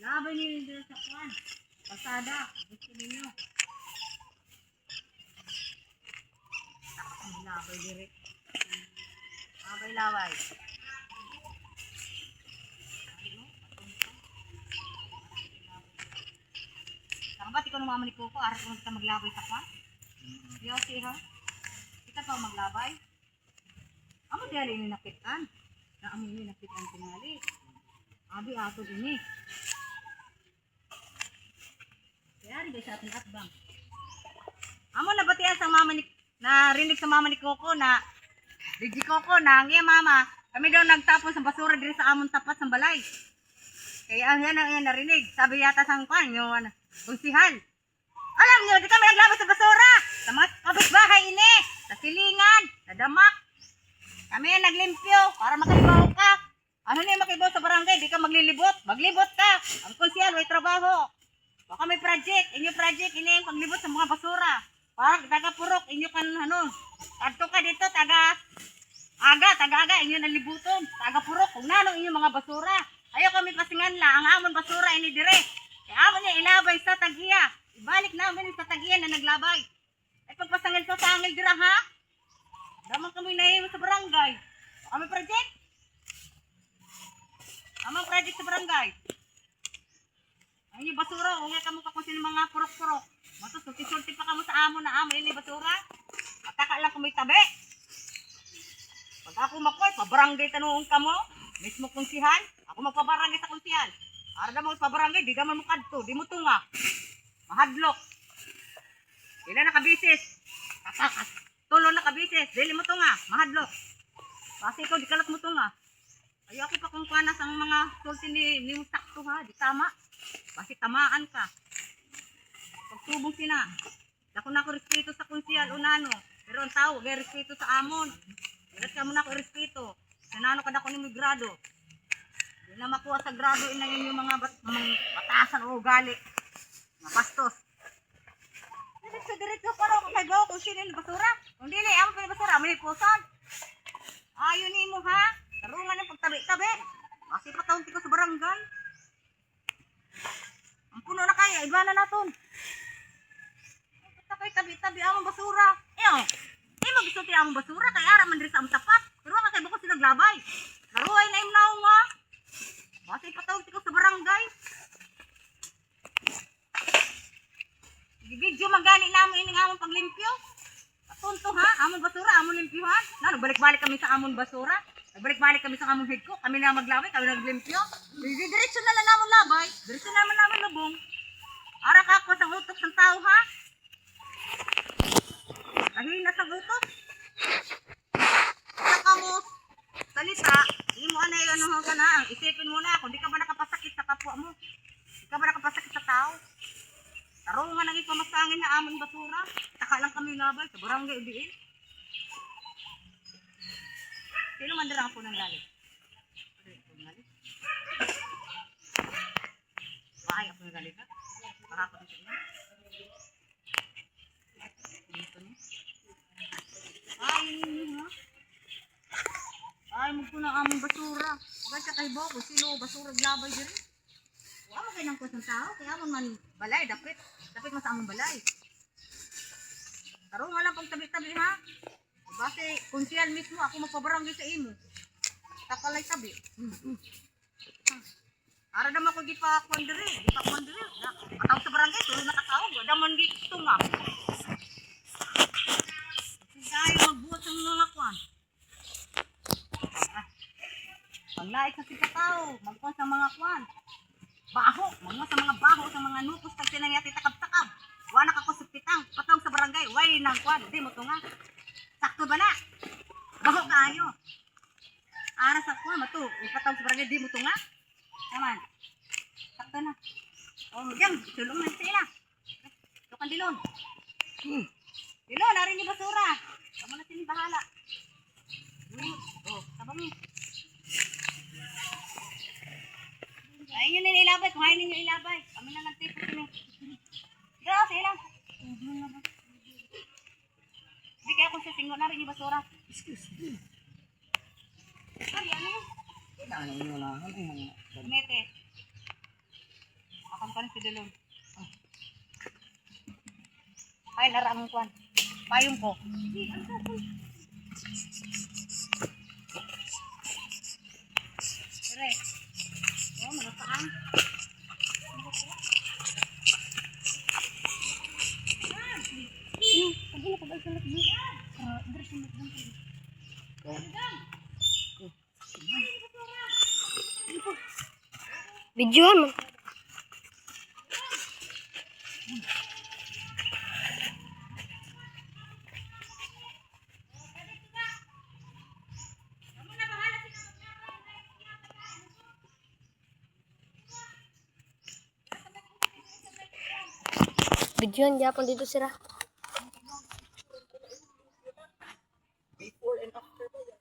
Labay niyo yung sa kwan. Pasada. Gusto ninyo. Tapos labay direct. Labay-labay. Saka ba't ikaw naman ni Coco? Aras mo kita maglabay sa kwan? Yosi ha? Kita pa maglabay? Amo dali ini nakitan. Na amo ini nakitan tingali. Abi ato din eh. Kaya rin sa ating atbang. Amo nabatian sa mama ni narinig sa mama ni Coco na Digi Coco na ngiya mama. Kami daw nagtapon sa basura diri sa amon tapat sa balay. Kaya yan ang narinig. Sabi yata sang kwan yung kunsihal. Alam niyo, di kami naglabas sa basura. Sa mga kapitbahay ini. Sa silingan, sa damak. Kami naglimpyo para makalibaw ka. Ano niya makibaw sa barangay? Di ka maglilibot. Maglibot ka. Ang kunsihal, may trabaho. Baka may project. Inyo project, ini yung paglibot sa mga basura. Para taga-purok, inyo kan ano. Tagto ka dito, taga-aga, inyo nalibuton. Taga-purok, kung nanong inyo mga basura. Ayaw kami pasingan lang. Ang amon basura ini dire. Kaya amon niya ilabay sa tagiya. Ibalik namin sa tagiya na naglabay. Ay pagpasangil sa sangil dira ha. Damang kami naiwan sa barangay. Kami project. Amang project sa barangay. Ay yung basura, ungay ka mo ka kung sino mga purok-purok. Matos, sulti-sulti pa ka mo sa amon na amon ini basura. Mataka lang kung may tabi. Pag ako makoy, pabarangay tanong ka mo. Mismo kunsihan. Ako magpabarangay sa kunsihan. Para na mo pabarangay, di naman mo kadto, di mo tunga. Mahadlok. Ilan na kabisis? Katakas. Tulo na kabisis. Dili mo tunga. Mahadlok. Kasi ikaw, di kalat mo tunga. Ayaw ako pa kung panas ang mga sulti ni sakto ha. Di tama. Kasi tamaan ka. Pagtubong sina. Dako na ako respeto sa kunsyal unano. Pero ang tao, gay respeto sa amon. Ilat ka muna ako respeto. Sanano ka dako ni mo grado. Di na makuha sa grado ina yung mga batasan o gali. Mga bastos. Diretso ko rin kay Go kung sino yung basura. Kung dili, amo pa yung basura, may puson. Ayun ni mo ha. Tarungan yung pagtabi-tabi. Kasi patawag ko sa barangay. Ang puno na kaya, iba na natin. Takay tabi-tabi among basura. Eyo, di mo gusto tayo among basura. Kaya araman diri sa among tapat. Pero wala kayo bako sinaglabay. Laruay na yung naong ha. Kasi patawag ko sa barangay. Video magani namin ining amon paglimpyo. Tunto ha, amon basura, amon limpyuhan. Na balik-balik kami sa amon basura. Balik-balik kami sa amon higko. Kami na maglabay, kami naglimpyo. Diretso na lang namon labay. Diretso naman namin lubong. Ara ka ako sa utok ng tao ha. Kahina sa utok. Saka mo salita, imo anay ano ka na, isipin mo na kung di ka ba nakapasakit sa kapwa mo. Di ka ba nakapasakit sa tao? Tarungan ang ipamasangin na amon basura. Taka lang kami labay sa barangay diin. Sino man dira ako nang galit? Bahay ako nang galit ha? Baka ako nang galit. Dito ni. Ay, yun ha? Ay, magpuna amon basura. Huwag ka kay Boko. Sino basura glabay diri? Huwag mo kayo ng kusang tao. Kaya amon man balay. Dapit mo sa amon balay. Tarungan lang pag tabi-tabi ha. Kasi kunsyal mismo ako magpabarangay sa imo. Takalay tabi. Ara naman ko gipa-kwan diri. Gipa-kwan diri. Matawag sa barangay. Tuloy na katawag. Wala man gitumam. Dahil magbuhat ng mga kwan. Paglaik sa sikataw. Magkwan sa mga kwan. Baho. Mga sa mga baho. Sa mga nupos. Tag sinangyati takab-takab. Wala ka ko pitang. Patawag sa barangay. Way nang kwan. Di mo to nga. Sakto ba na? Baho kaayo. Ara sa kwan. Mato. Ipatawag sa barangay. Di mo to nga. Naman. Sakto na. O, yan. Sulong na sila. Tukan dilon. Dilon, narin ni basura. Kamu na sini bahala. Oh, sabang mo. Ayun yun yung ilabay. Kung ayun yung ilabay. Kami na nagtipo sini. Dito, sila. Hindi kaya kung sa singo na rin yung basura. Excuse me. Ay, ano yun? Ano yun lang? Mete. Akan ka ni Pidilon. Ay, naramong kwan. Payong ko. Dire. Oh, manapaan. Videohan man. Videohan gyapon dito sira. Before and after ba yan?